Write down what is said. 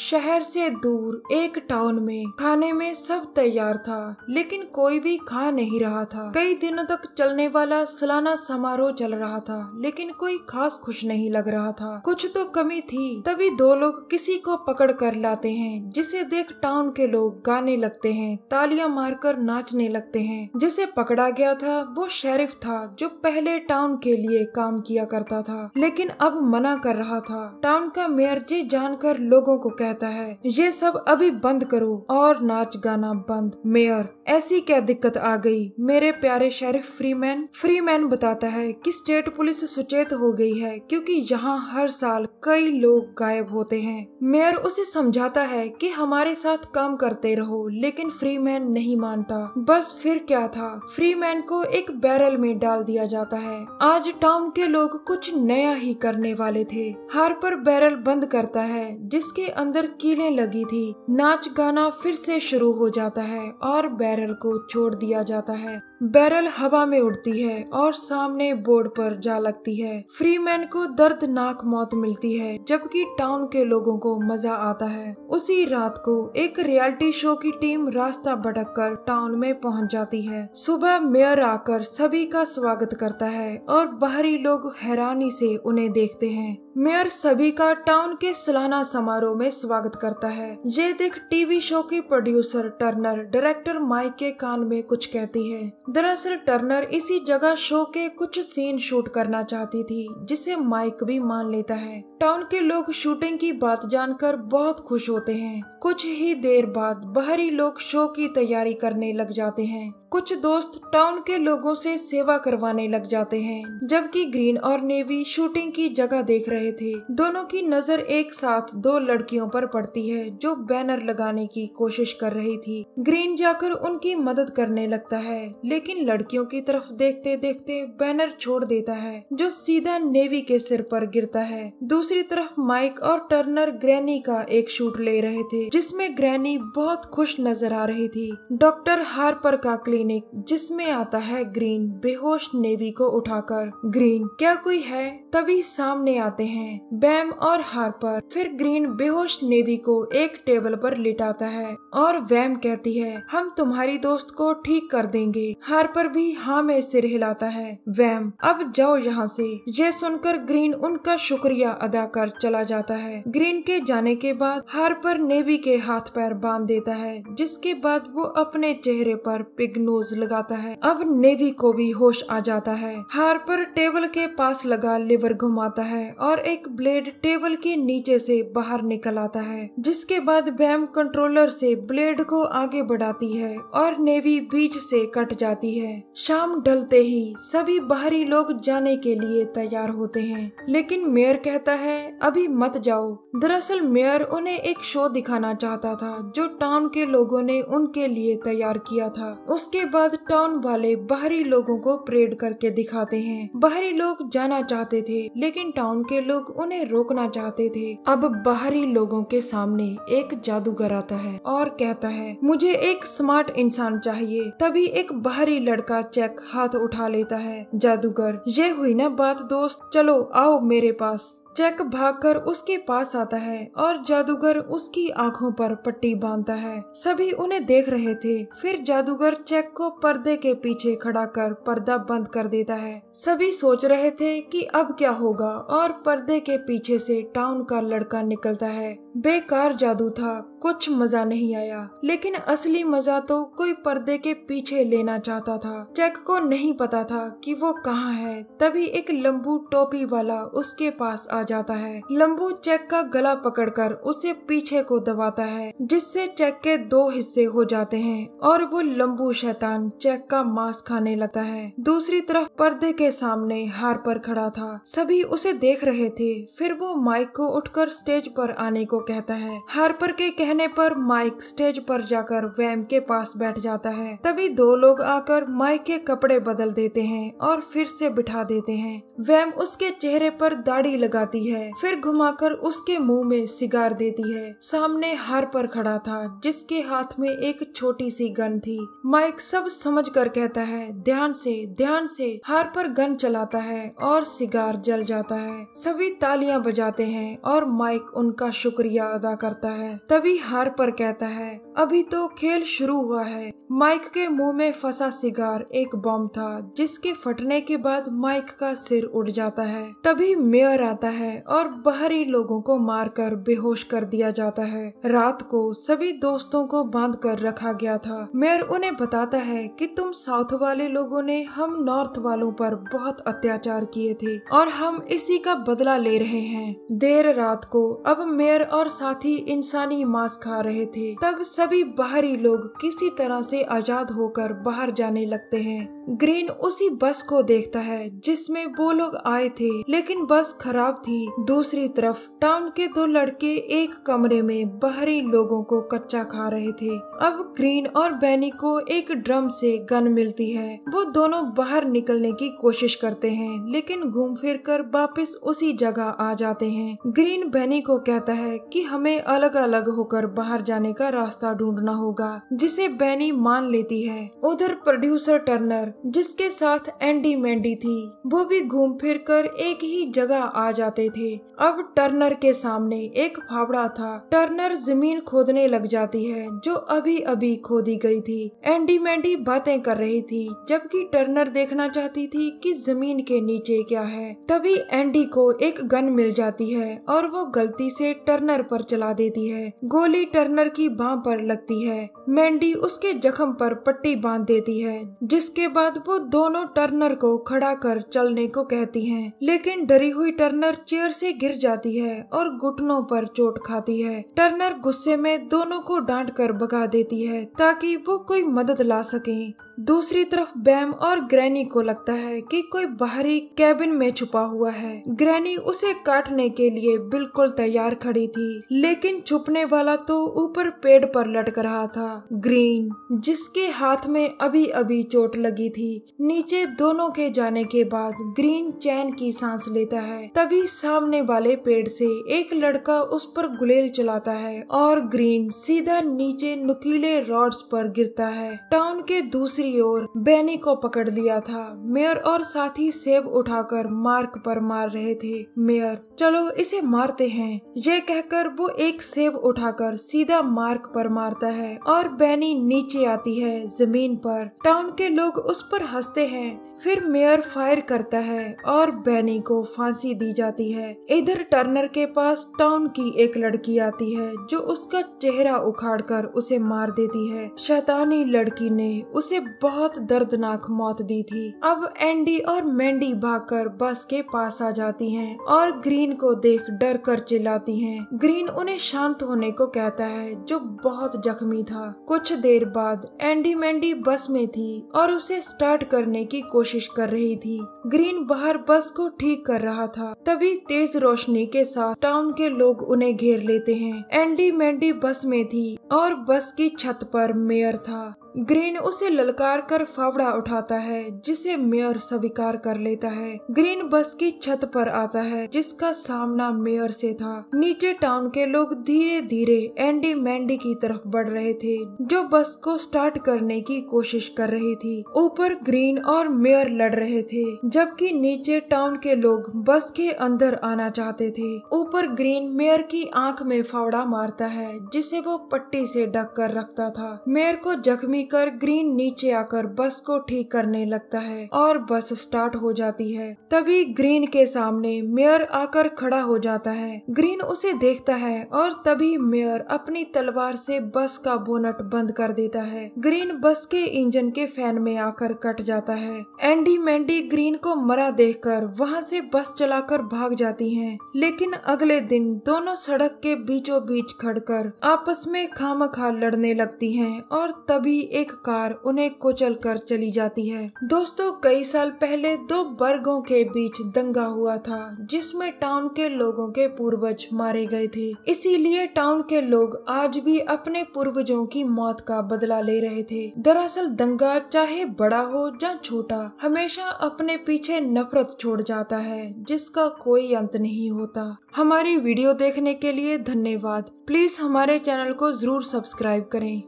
शहर से दूर एक टाउन में खाने में सब तैयार था, लेकिन कोई भी खा नहीं रहा था। कई दिनों तक चलने वाला सालाना समारोह चल रहा था, लेकिन कोई खास खुश नहीं लग रहा था। कुछ तो कमी थी। तभी दो लोग किसी को पकड़ कर लाते हैं, जिसे देख टाउन के लोग गाने लगते हैं, तालियां मारकर नाचने लगते हैं। जिसे पकड़ा गया था वो शेरिफ था, जो पहले टाउन के लिए काम किया करता था, लेकिन अब मना कर रहा था। टाउन का मेयर ये जानकर लोगों को कहता है, ये सब अभी बंद करो और नाच गाना बंद। मेयर, ऐसी क्या दिक्कत आ गई मेरे प्यारे शेरिफ फ्रीमैन? फ्रीमैन बताता है कि स्टेट पुलिस सचेत हो गई है, क्योंकि यहाँ हर साल कई लोग गायब होते हैं। मेयर उसे समझाता है कि हमारे साथ काम करते रहो, लेकिन फ्रीमैन नहीं मानता। बस फिर क्या था, फ्रीमैन को एक बैरल में डाल दिया जाता है। आज टाउन के लोग कुछ नया ही करने वाले थे। हार्पर बैरल बंद करता है, जिसके अंदर कीलें लगी थी। नाच गाना फिर से शुरू हो जाता है और बैरल को छोड़ दिया जाता है। बैरल हवा में उड़ती है और सामने बोर्ड पर जा लगती है। फ्रीमैन को दर्दनाक मौत मिलती है, जबकि टाउन के लोगों को मजा आता है। उसी रात को एक रियलिटी शो की टीम रास्ता भटककर टाउन में पहुंच जाती है। सुबह मेयर आकर सभी का स्वागत करता है और बाहरी लोग हैरानी से उन्हें देखते हैं। मेयर सभी का टाउन के सालाना समारोह में स्वागत करता है। ये देख टीवी शो की प्रोड्यूसर टर्नर डायरेक्टर माइक के कान में कुछ कहती है। दरअसल टर्नर इसी जगह शो के कुछ सीन शूट करना चाहती थी, जिसे माइक भी मान लेता है। टाउन के लोग शूटिंग की बात जानकर बहुत खुश होते हैं। कुछ ही देर बाद बाहरी लोग शो की तैयारी करने लग जाते हैं। कुछ दोस्त टाउन के लोगों से सेवा करवाने लग जाते हैं, जबकि ग्रीन और नेवी शूटिंग की जगह देख रहे थे। दोनों की नजर एक साथ दो लड़कियों पर पड़ती है, जो बैनर लगाने की कोशिश कर रही थी। ग्रीन जाकर उनकी मदद करने लगता है, लेकिन लड़कियों की तरफ देखते देखते बैनर छोड़ देता है, जो सीधा नेवी के सिर पर गिरता है। दूसरी तरफ माइक और टर्नर ग्रैनी का एक शूट ले रहे थे, जिसमें ग्रैनी बहुत खुश नजर आ रही थी। डॉक्टर हार्पर का क्लिनिक, जिसमें आता है ग्रीन बेहोश नेवी को उठाकर। ग्रीन, क्या कोई है? तभी सामने आते हैं बैम और हार्पर। फिर ग्रीन बेहोश नेवी को एक टेबल पर लिटाता है और वैम कहती है, हम तुम्हारी दोस्त को ठीक कर देंगे। हार्पर भी हाँ में सिर हिलाता है। वैम, अब जाओ यहाँ से। यह सुनकर ग्रीन उनका शुक्रिया अदा कर चला जाता है। ग्रीन के जाने के बाद हार्पर नेवी के हाथ पैर बांध देता है, जिसके बाद वो अपने चेहरे पर पिग नोज लगाता है। अब नेवी को भी होश आ जाता है। हार्पर टेबल के पास लगा लिवर घुमाता है और एक ब्लेड टेबल के नीचे से बाहर निकल आता है, जिसके बाद बैम कंट्रोलर से ब्लेड को आगे बढ़ाती है और नेवी बीच से कट जाती है। शाम ढलते ही सभी बाहरी लोग जाने के लिए तैयार होते हैं, लेकिन मेयर कहता है, अभी मत जाओ। दरअसल मेयर उन्हें एक शो दिखाना चाहता था, जो टाउन के लोगों ने उनके लिए तैयार किया था। उसके बाद टाउन वाले बाहरी लोगों को परेड करके दिखाते हैं। बाहरी लोग जाना चाहते थे, लेकिन टाउन के लोग उन्हें रोकना चाहते थे। अब बाहरी लोगों के सामने एक जादूगर आता है और कहता है, मुझे एक स्मार्ट इंसान चाहिए। तभी एक बाहरी लड़का चेक हाथ उठा लेता है। जादूगर, ये हुई ना बात दोस्त, चलो आओ मेरे पास। चेक भागकर उसके पास आता है और जादूगर उसकी आंखों पर पट्टी बांधता है। सभी उन्हें देख रहे थे। फिर जादूगर चेक को पर्दे के पीछे खड़ा कर पर्दा बंद कर देता है। सभी सोच रहे थे कि अब क्या होगा, और पर्दे के पीछे से टाउन का लड़का निकलता है। बेकार जादू था, कुछ मजा नहीं आया, लेकिन असली मजा तो कोई पर्दे के पीछे लेना चाहता था। चेक को नहीं पता था कि वो कहाँ है। तभी एक लंबू टोपी वाला उसके पास आ जाता है। लंबू चेक का गला पकड़कर उसे पीछे को दबाता है, जिससे चेक के दो हिस्से हो जाते हैं और वो लंबू शैतान चेक का मांस खाने लगता है। दूसरी तरफ पर्दे के सामने हार्पर खड़ा था। सभी उसे देख रहे थे। फिर वो माइक को उठकर स्टेज पर आने को कहता है। हार्पर के कहने पर माइक स्टेज पर जाकर वैम के पास बैठ जाता है। तभी दो लोग आकर माइक के कपड़े बदल देते हैं और फिर से बिठा देते हैं। वैम उसके चेहरे पर दाढ़ी लगाती है, फिर घुमाकर उसके मुंह में सिगार देती है। सामने हार्पर खड़ा था जिसके हाथ में एक छोटी सी गन थी। माइक सब समझ कर कहता है, ध्यान से ध्यान से। हार्पर गन चलाता है और सिगार जल जाता है। सभी तालियां बजाते हैं और माइक उनका शुक्रिया अदा करता है। तभी हार्पर कहता है, अभी तो खेल शुरू हुआ है। माइक के मुंह में फंसा सिगार एक बम था जिसके फटने के बाद माइक का सिर उड़ जाता है। तभी मेयर आता है और बाहरी लोगों को मारकर बेहोश कर दिया जाता है। रात को सभी दोस्तों को बांध कर रखा गया था। मेयर उन्हें बताता है कि तुम साउथ वाले लोगों ने हम नॉर्थ वालों पर बहुत अत्याचार किए थे और हम इसी का बदला ले रहे हैं। देर रात को अब मेयर और साथी इंसानी मांस खा रहे थे। तब सभी बाहरी लोग किसी तरह से आजाद होकर बाहर जाने लगते हैं। ग्रीन उसी बस को देखता है जिसमें वो लोग आए थे, लेकिन बस खराब थी। दूसरी तरफ टाउन के दो लड़के एक कमरे में बाहरी लोगों को कच्चा खा रहे थे। अब ग्रीन और बेनी को एक ड्रम से गन मिलती है। वो दोनों बाहर निकलने की कोशिश करते हैं, लेकिन घूम फिर कर वापस उसी जगह आ जाते हैं। ग्रीन बेनी को कहता है कि हमें अलग अलग होकर बाहर जाने का रास्ता ढूंढना होगा, जिसे बेनी मान लेती है। उधर प्रोड्यूसर टर्नर, जिसके साथ एंडी मैंडी थी, वो भी घूम फिर कर एक ही जगह आ जाते थे। अब टर्नर के सामने एक फावड़ा था। टर्नर जमीन खोदने लग जाती है जो अभी अभी खोदी गई थी। एंडी मैंडी बातें कर रही थी जबकि टर्नर देखना चाहती थी कि जमीन के नीचे क्या है। तभी एंडी को एक गन मिल जाती है और वो गलती से टर्नर पर चला देती है। गोली टर्नर की बांह पर लगती है। मैंडी उसके जख्म पर पट्टी बांध देती है, जिसके बाद वो दोनों टर्नर को खड़ा कर चलने को कहती हैं। लेकिन डरी हुई टर्नर चेयर से गिर जाती है और घुटनों पर चोट खाती है। टर्नर गुस्से में दोनों को डांट कर भगा देती है ताकि वो कोई मदद ला सके। दूसरी तरफ बैम और ग्रैनी को लगता है कि कोई बाहरी कैबिन में छुपा हुआ है। ग्रैनी उसे काटने के लिए बिल्कुल तैयार खड़ी थी, लेकिन छुपने वाला तो ऊपर पेड़ पर लटक रहा था। ग्रीन, जिसके हाथ में अभी अभी चोट लगी थी, नीचे दोनों के जाने के बाद ग्रीन चैन की सांस लेता है। तभी सामने वाले पेड़ से एक लड़का उस पर गुलेल चलाता है और ग्रीन सीधा नीचे नुकीले रॉड्स पर गिरता है। टाउन के दूसरी ओर बेनी को पकड़ लिया था। मेयर और साथी सेब उठाकर मार्क पर मार रहे थे। मेयर, चलो इसे मारते हैं, ये कहकर वो एक सेब उठाकर सीधा मार्क पर मारता है और बेनी नीचे आती है जमीन पर। टाउन के लोग उस पर हंसते हैं। फिर मेयर फायर करता है और बेनी को फांसी दी जाती है। इधर टर्नर के पास टाउन की एक लड़की आती है जो उसका चेहरा उखाड़कर उसे मार देती है। शैतानी लड़की ने उसे बहुत दर्दनाक मौत दी थी। अब एंडी और मैंडी भागकर बस के पास आ जाती हैं और ग्रीन को देख डर कर चिल्लाती हैं। ग्रीन उन्हें शांत होने को कहता है जो बहुत जख्मी था। कुछ देर बाद एंडी मैंडी बस में थी और उसे स्टार्ट करने की कोशिश कर रही थी। ग्रीन बाहर बस को ठीक कर रहा था। तभी तेज रोशनी के साथ टाउन के लोग उन्हें घेर लेते हैं। एंडी मैंडी बस में थी और बस की छत पर मेयर था। ग्रीन उसे ललकार कर फावड़ा उठाता है जिसे मेयर स्वीकार कर लेता है। ग्रीन बस की छत पर आता है जिसका सामना मेयर से था। नीचे टाउन के लोग धीरे धीरे एंडी मैंडी की तरफ बढ़ रहे थे जो बस को स्टार्ट करने की कोशिश कर रही थी। ऊपर ग्रीन और मेयर लड़ रहे थे जबकि नीचे टाउन के लोग बस के अंदर आना चाहते थे। ऊपर ग्रीन मेयर की आंख में फावड़ा मारता है जिसे वो पट्टी से ढक कर रखता था। मेयर को जख्मी कर ग्रीन नीचे आकर बस को ठीक करने लगता है और बस स्टार्ट हो जाती है। तभी ग्रीन के सामने मेयर आकर खड़ा हो जाता है। ग्रीन उसे देखता है और तभी मेयर अपनी तलवार से बस का बोनट बंद कर देता है। ग्रीन बस के इंजन के फैन में आकर कट जाता है। एंडी मैंडी ग्रीन को मरा देखकर वहां से बस चलाकर भाग जाती हैं। लेकिन अगले दिन दोनों सड़क के बीचों बीच खड़कर आपस में खामखा लड़ने लगती हैं और तभी एक कार उन्हें कुचल कर चली जाती है। दोस्तों, कई साल पहले दो वर्गों के बीच दंगा हुआ था जिसमें टाउन के लोगों के पूर्वज मारे गए थे। इसीलिए टाउन के लोग आज भी अपने पूर्वजों की मौत का बदला ले रहे थे। दरअसल दंगा चाहे बड़ा हो या छोटा, हमेशा अपने पीछे नफरत छोड़ जाता है जिसका कोई अंत नहीं होता। हमारी वीडियो देखने के लिए धन्यवाद। प्लीज हमारे चैनल को जरूर सब्सक्राइब करें।